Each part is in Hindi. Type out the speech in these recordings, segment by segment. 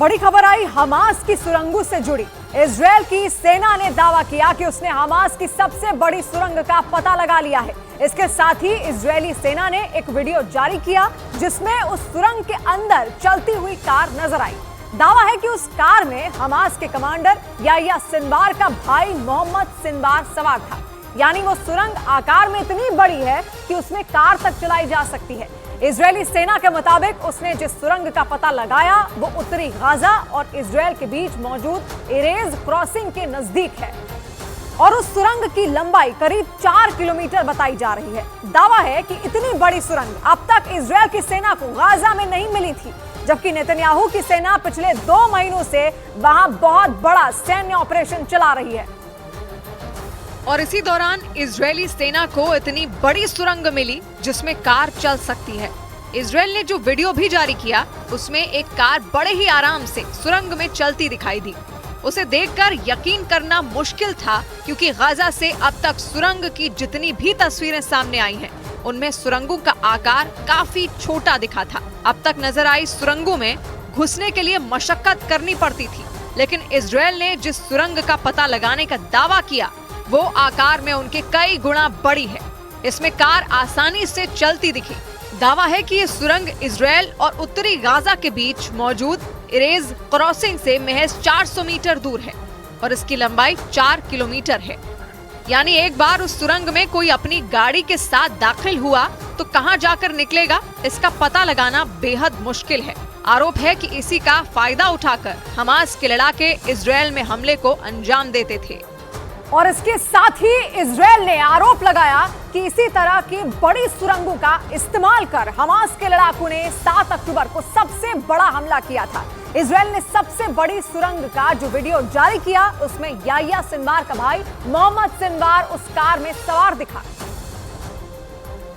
बड़ी खबर आई हमास की सुरंगों से जुड़ी। इजरायल की सेना ने दावा किया कि उसने हमास की सबसे बड़ी सुरंग का पता लगा लिया है। इसके साथ ही इजरायली सेना ने एक वीडियो जारी किया जिसमें उस सुरंग के अंदर चलती हुई कार नजर आई। दावा है कि उस कार में हमास के कमांडर याह्या सिनवार का भाई मोहम्मद सिनवार सवार था। यानी वो सुरंग आकार में इतनी बड़ी है कि उसमें कार तक चलाई जा सकती है। इजरायली सेना के मुताबिक उसने जिस सुरंग का पता लगाया वो उत्तरी गाजा और इजरायल के बीच मौजूद इरेज क्रॉसिंग के नजदीक है और उस सुरंग की लंबाई करीब 4 किलोमीटर बताई जा रही है। दावा है कि इतनी बड़ी सुरंग अब तक इजरायल की सेना को गाजा में नहीं मिली थी, जबकि नेतन्याहू की सेना पिछले 2 महीनों से वहां बहुत बड़ा सैन्य ऑपरेशन चला रही है। और इसी दौरान इजरायली सेना को इतनी बड़ी सुरंग मिली जिसमें कार चल सकती है। इजरायल ने जो वीडियो भी जारी किया उसमें एक कार बड़े ही आराम से सुरंग में चलती दिखाई दी। उसे देखकर यकीन करना मुश्किल था क्योंकि गाजा से अब तक सुरंग की जितनी भी तस्वीरें सामने आई हैं उनमें सुरंगों का आकार काफी छोटा दिखा था। अब तक नजर आई सुरंगों में घुसने के लिए मशक्कत करनी पड़ती थी, लेकिन इजरायल ने जिस सुरंग का पता लगाने का दावा किया वो आकार में उनके कई गुना बड़ी है। इसमें कार आसानी से चलती दिखी। दावा है कि ये सुरंग इजरायल और उत्तरी गाजा के बीच मौजूद इरेज क्रॉसिंग से महज 400 मीटर दूर है और इसकी लंबाई 4 किलोमीटर है। यानी एक बार उस सुरंग में कोई अपनी गाड़ी के साथ दाखिल हुआ तो कहां जाकर निकलेगा इसका पता लगाना बेहद मुश्किल है। आरोप है कि इसी का फायदा उठाकर हमास के लड़ाके इजरायल में हमले को अंजाम देते थे। और इसके साथ ही इजरायल ने आरोप लगाया कि इसी तरह की बड़ी सुरंगों का इस्तेमाल कर हमास के लड़ाकों ने 7 अक्टूबर को सबसे बड़ा हमला किया था। इजरायल ने सबसे बड़ी सुरंग का जो वीडियो जारी किया उसमें याह्या सिनवार का भाई मोहम्मद सिनवार उस कार में सवार दिखा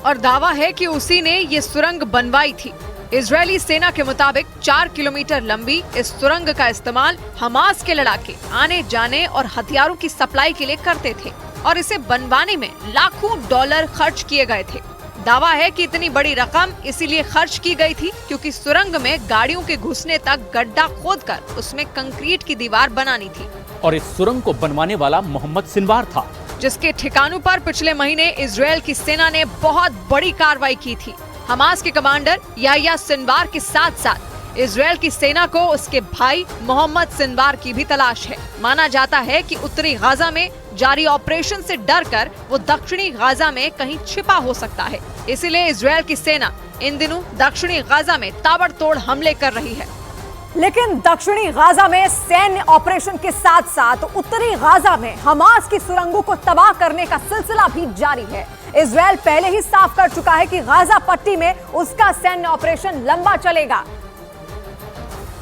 और दावा है कि उसी ने ये सुरंग बनवाई थी। इजरायली सेना के मुताबिक 4 किलोमीटर लंबी इस सुरंग का इस्तेमाल हमास के लड़ाके आने जाने और हथियारों की सप्लाई के लिए करते थे और इसे बनवाने में लाखों डॉलर खर्च किए गए थे। दावा है कि इतनी बड़ी रकम इसीलिए खर्च की गई थी क्योंकि सुरंग में गाड़ियों के घुसने तक गड्ढा खोदकर उसमें कंक्रीट की दीवार बनानी थी। और इस सुरंग को बनवाने वाला मोहम्मद सिनवार था, जिसके ठिकानों पर पिछले महीने इजरायल की सेना ने बहुत बड़ी कार्रवाई की थी। हमास के कमांडर याह्या सिनवार के साथ साथ इजरायल की सेना को उसके भाई मोहम्मद सिनवार की भी तलाश है। माना जाता है कि उत्तरी गाजा में जारी ऑपरेशन से डरकर वो दक्षिणी गाजा में कहीं छिपा हो सकता है। इसीलिए इजरायल की सेना इन दिनों दक्षिणी गाजा में ताबड़तोड़ हमले कर रही है। लेकिन दक्षिणी गाजा में सैन्य ऑपरेशन के साथ साथ उत्तरी गाजा में हमास की सुरंगों को तबाह करने का सिलसिला भी जारी है। इजरायल पहले ही साफ कर चुका है कि गाजा पट्टी में उसका सैन्य ऑपरेशन लंबा चलेगा,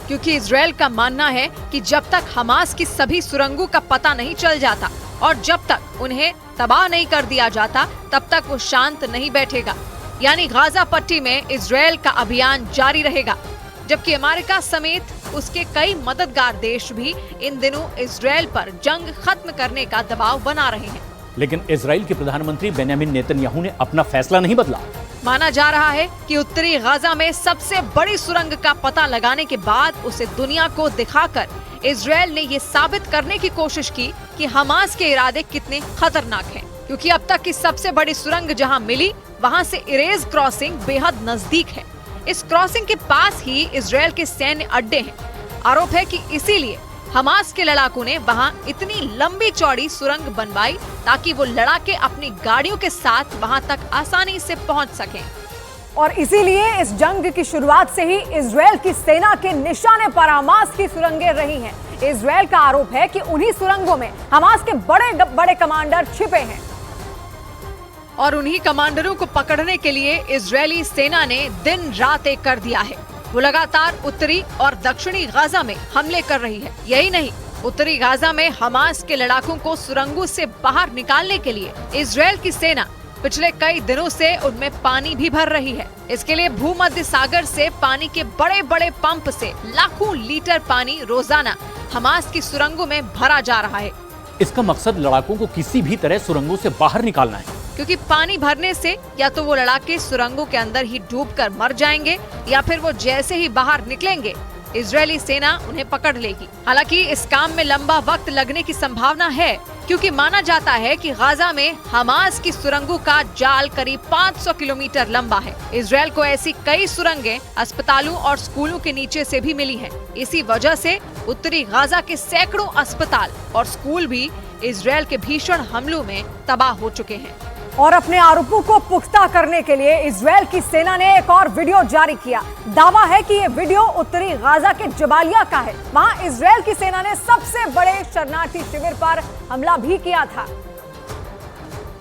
क्योंकि इजरायल का मानना है कि जब तक हमास की सभी सुरंगों का पता नहीं चल जाता और जब तक उन्हें तबाह नहीं कर दिया जाता तब तक वो शांत नहीं बैठेगा। यानी गाजा पट्टी में इजरायल का अभियान जारी रहेगा, जबकि अमेरिका समेत उसके कई मददगार देश भी इन दिनों इजरायल पर जंग खत्म करने का दबाव बना रहे हैं। लेकिन इजराइल के प्रधानमंत्री बेंयामिन नेतन्याहू ने अपना फैसला नहीं बदला। माना जा रहा है कि उत्तरी गाजा में सबसे बड़ी सुरंग का पता लगाने के बाद उसे दुनिया को दिखाकर इजरायल ने ये साबित करने की कोशिश की कि हमास के इरादे कितने खतरनाक हैं, क्योंकि अब तक की सबसे बड़ी सुरंग जहां मिली वहां से इरेज क्रॉसिंग बेहद नजदीक है। इस क्रॉसिंग के पास ही इजरायल के सैन्य अड्डे हैं। आरोप है कि इसीलिए हमास के लड़ाकों ने वहां इतनी लंबी चौड़ी सुरंग बनवाई ताकि वो लड़ाके अपनी गाड़ियों के साथ वहां तक आसानी से पहुंच सकें। और इसीलिए इस जंग की शुरुआत से ही इजरायल की सेना के निशाने पर हमास की सुरंगें रही हैं। इजरायल का आरोप है कि उन्हीं सुरंगों में हमास के बड़े बड़े कमांडर छिपे हैं और उन्हीं कमांडरों को पकड़ने के लिए इजरायली सेना ने दिन रात एक कर दिया है। वो लगातार उत्तरी और दक्षिणी गाजा में हमले कर रही है। यही नहीं, उत्तरी गाजा में हमास के लड़ाकों को सुरंगों से बाहर निकालने के लिए इजरायल की सेना पिछले कई दिनों से उनमें पानी भी भर रही है। इसके लिए भूमध्य सागर से पानी के बड़े बड़े पंप से लाखों लीटर पानी रोजाना हमास की सुरंगों में भरा जा रहा है। इसका मकसद लड़ाकों को किसी भी तरह सुरंगों से बाहर निकालना है, क्योंकि पानी भरने से या तो वो लड़ाके सुरंगों के अंदर ही डूबकर मर जाएंगे या फिर वो जैसे ही बाहर निकलेंगे इजरायली सेना उन्हें पकड़ लेगी। हालांकि इस काम में लंबा वक्त लगने की संभावना है, क्योंकि माना जाता है कि गाजा में हमास की सुरंगों का जाल करीब 500 किलोमीटर लंबा है। इजरायल को ऐसी कई सुरंगें अस्पतालों और स्कूलों के नीचे से भी मिली हैं। इसी वजह से उत्तरी गाजा के सैकड़ों अस्पताल और स्कूल भी इजरायल के भीषण हमलों में तबाह हो चुके हैं। और अपने आरोपों को पुख्ता करने के लिए इजरायल की सेना ने एक और वीडियो जारी किया। दावा है कि ये वीडियो उत्तरी गाजा के जबालिया का है। वहां इजरायल की सेना ने सबसे बड़े शरणार्थी शिविर पर हमला भी किया था।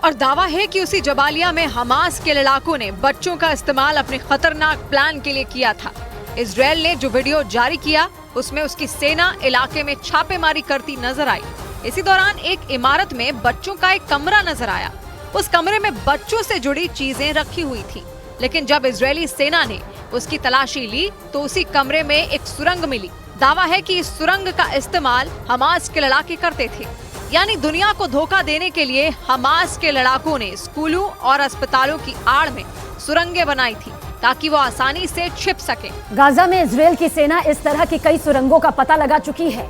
और दावा है कि उसी जबालिया में हमास के लड़ाकों ने बच्चों का इस्तेमाल अपने खतरनाक प्लान के लिए किया था। इजरायल ने जो वीडियो जारी किया उसमें उसकी सेना इलाके में छापेमारी करती नजर आई। इसी दौरान एक इमारत में बच्चों का एक कमरा नजर आया। उस कमरे में बच्चों से जुड़ी चीजें रखी हुई थी, लेकिन जब इजरायली सेना ने उसकी तलाशी ली तो उसी कमरे में एक सुरंग मिली। दावा है कि इस सुरंग का इस्तेमाल हमास के लड़ाके करते थे। यानी दुनिया को धोखा देने के लिए हमास के लड़ाकों ने स्कूलों और अस्पतालों की आड़ में सुरंगें बनाई थी ताकि वो आसानी से छिप सके। गाजा में इजरायल की सेना इस तरह की कई सुरंगों का पता लगा चुकी है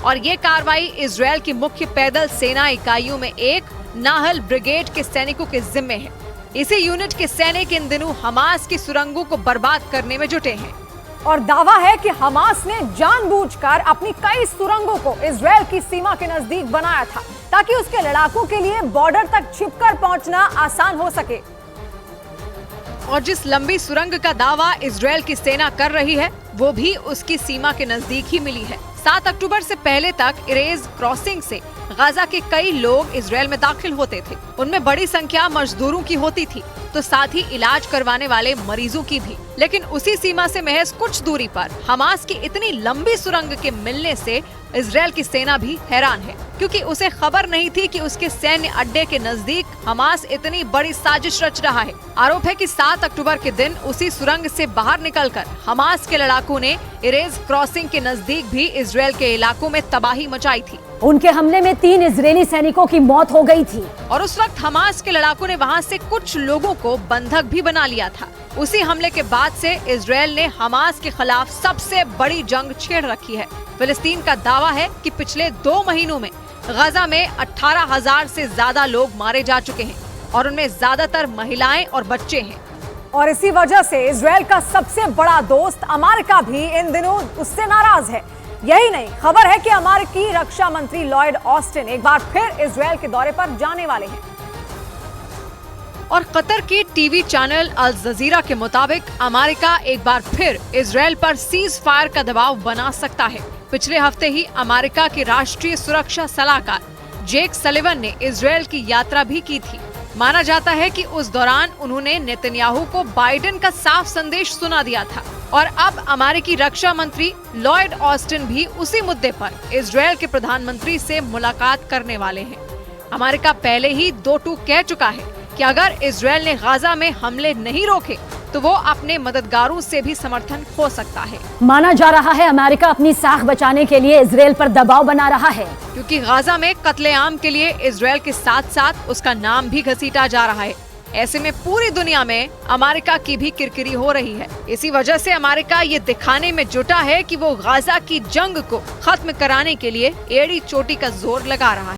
और ये कार्रवाई इजरायल की मुख्य पैदल सेना इकाइयों में एक नाहल ब्रिगेड के सैनिकों के जिम्मे है। इसी यूनिट के सैनिक इन दिनों हमास की सुरंगों को बर्बाद करने में जुटे हैं। और दावा है कि हमास ने जानबूझकर अपनी कई सुरंगों को इजरायल की सीमा के नजदीक बनाया था ताकि उसके लड़ाकों के लिए बॉर्डर तक छिपकर पहुंचना आसान हो सके। और जिस लंबी सुरंग का दावा इजरायल की सेना कर रही है वो भी उसकी सीमा के नजदीक ही मिली है। 7 अक्टूबर से पहले तक इरेज क्रॉसिंग से गाजा के कई लोग इजरायल में दाखिल होते थे। उनमें बड़ी संख्या मजदूरों की होती थी, तो साथ ही इलाज करवाने वाले मरीजों की भी। लेकिन उसी सीमा से महज कुछ दूरी पर हमास की इतनी लंबी सुरंग के मिलने से इजरायल की सेना भी हैरान है, क्योंकि उसे खबर नहीं थी कि उसके सैन्य अड्डे के नजदीक हमास इतनी बड़ी साजिश रच रहा है। आरोप है कि 7 अक्टूबर के दिन उसी सुरंग से बाहर निकलकर हमास के लड़ाकों ने इरेज क्रॉसिंग के नजदीक भी इजरायल के इलाकों में तबाही मचाई थी। उनके हमले में 3 इजरायली सैनिकों की मौत हो गई थी और उस वक्त हमास के लड़ाकों ने वहां से कुछ लोगों को बंधक भी बना लिया था। उसी हमले के बाद से इजरायल ने हमास के खिलाफ सबसे बड़ी जंग छेड़ रखी है। फिलिस्तीन का दावा है कि पिछले 2 महीनों में गाजा में 18,000 से ज्यादा लोग मारे जा चुके हैं और उनमें ज्यादातर महिलाएं और बच्चे हैं। और इसी वजह से इजरायल का सबसे बड़ा दोस्त अमेरिका भी इन दिनों उससे नाराज है। यही नहीं, खबर है कि अमेरिकी रक्षा मंत्री लॉयड ऑस्टिन एक बार फिर इजरायल के दौरे पर जाने वाले हैं। और कतर के टीवी चैनल अल जजीरा के मुताबिक अमेरिका एक बार फिर इजरायल पर सीज फायर का दबाव बना सकता है। पिछले हफ्ते ही अमेरिका के राष्ट्रीय सुरक्षा सलाहकार जेक सलिवन ने इजरायल की यात्रा भी की थी। माना जाता है कि उस दौरान उन्होंने नेतन्याहू को बाइडेन का साफ संदेश सुना दिया था। और अब अमेरिकी रक्षा मंत्री लॉयड ऑस्टिन भी उसी मुद्दे पर इजरायल के प्रधानमंत्री से मुलाकात करने वाले हैं। अमेरिका पहले ही 2 टूक कह चुका है कि अगर इजरायल ने गाजा में हमले नहीं रोके तो वो अपने मददगारों से भी समर्थन खो सकता है। माना जा रहा है अमेरिका अपनी साख बचाने के लिए इजरायल पर दबाव बना रहा है, क्योंकि गाजा में कत्लेआम के लिए इजरायल के साथ साथ उसका नाम भी घसीटा जा रहा है। ऐसे में पूरी दुनिया में अमेरिका की भी किरकिरी हो रही है। इसी वजह से अमेरिका ये दिखाने में जुटा है कि वो गाजा की जंग को खत्म कराने के लिए एड़ी चोटी का जोर लगा रहा है।